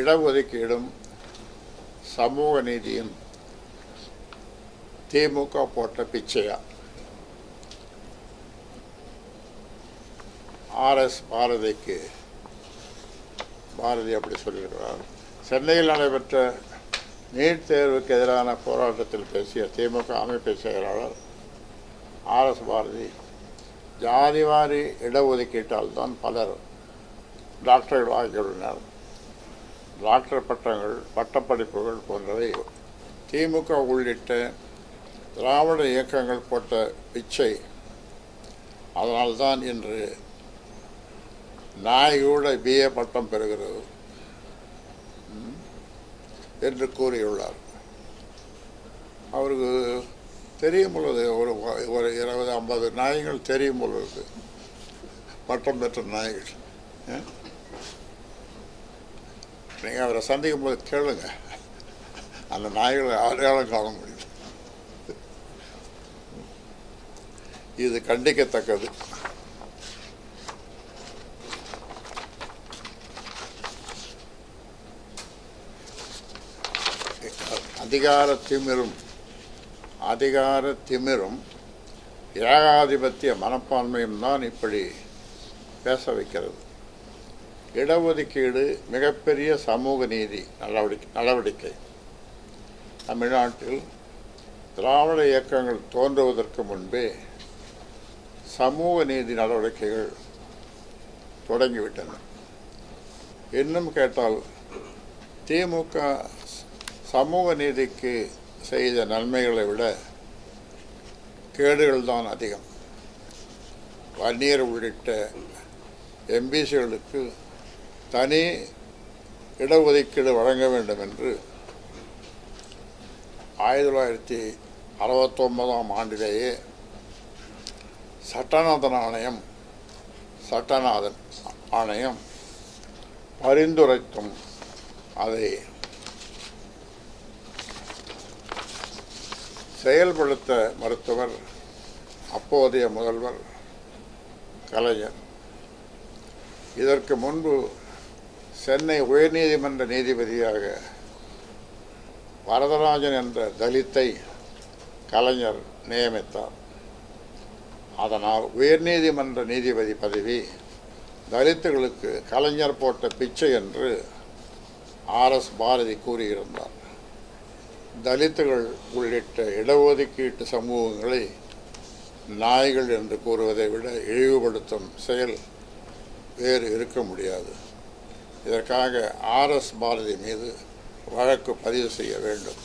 இடஒதுக்கீடும் சமூக நீதியும் திமுக போட்ட பிச்சையா? பாரதிக்கு பாரதி அப்படி சொல்லியிருக்கிறார். சென்னையில் நடைபெற்ற நீட் தேர்வுக்கு எதிரான போராட்டத்தில் பேசிய திமுக அமைப்பை செயலாளர் பாரதி, ஜாதிவாரி இடஒதுக்கீட்டால் தான் பலர் டாக்டர்கள் ஆகியுள்ளனர். டாக்டர் பட்டங்கள், பட்டப்படிப்புகள் போன்றவை திமுக உள்ளிட்ட திராவிட இயக்கங்கள் போட்ட பிச்சை. அதனால்தான் இன்று நாய் கூட BA பட்டம் பெறுகிறது என்று கூறியுள்ளார். அவருக்கு தெரியும் பொழுது ஒரு 20-50 நாய்கள் தெரியும் பொழுது பட்டம் பெற்ற நாய்கள். நீங்கள் அவரை சந்திக்கும் போது கேளுங்க, அந்த நாய்களை அடையாளம் காண முடியும். இது கண்டிக்கத்தக்கது. அதிகார திமிரும் ஏகாதிபத்திய மனப்பான்மையும் தான் இப்படி பேச வைக்கிறது. இடஒதுக்கீடு மிகப்பெரிய சமூக நீதி நடவடிக்கை. தமிழ்நாட்டில் திராவிட இயக்கங்கள் தோன்றுவதற்கு முன்பே சமூக நீதி நடவடிக்கைகள் தொடங்கிவிட்டன. இன்னும் கேட்டால் திமுக சமூக நீதிக்கு செய்த நன்மைகளை விட கேடுகள் தான் அதிகம். வன்னியர் உள்ளிட்ட MBCகளுக்கு தனி இடஒதுக்கீடு வழங்க வேண்டும் என்று 1969ஆம் ஆண்டிலேயே சட்டநாதன் ஆணையம் பரிந்துரைத்தும் அதை செயல்படுத்த மறுத்தவர் அப்போதைய முதல்வர் கலைஞர். இதற்கு முன்பு சென்னை உயர்நீதிமன்ற நீதிபதியாக வரதராஜன் என்ற தலித்தை கலைஞர் நியமித்தார். அதனால் உயர்நீதிமன்ற நீதிபதி பதவி தலித்துகளுக்கு கலைஞர் போட்ட பிச்சை என்று பாரதி கூறியிருந்தார். தலித்துகள் உள்ளிட்ட இடஒதுக்கீட்டு சமூகங்களை நாய்கள் என்று கூறுவதை விட இழிவுபடுத்தும் செயல் வேறு இருக்க முடியாது. இதற்காக பாரதி மீது வழக்கு பதிவு செய்ய வேண்டும்.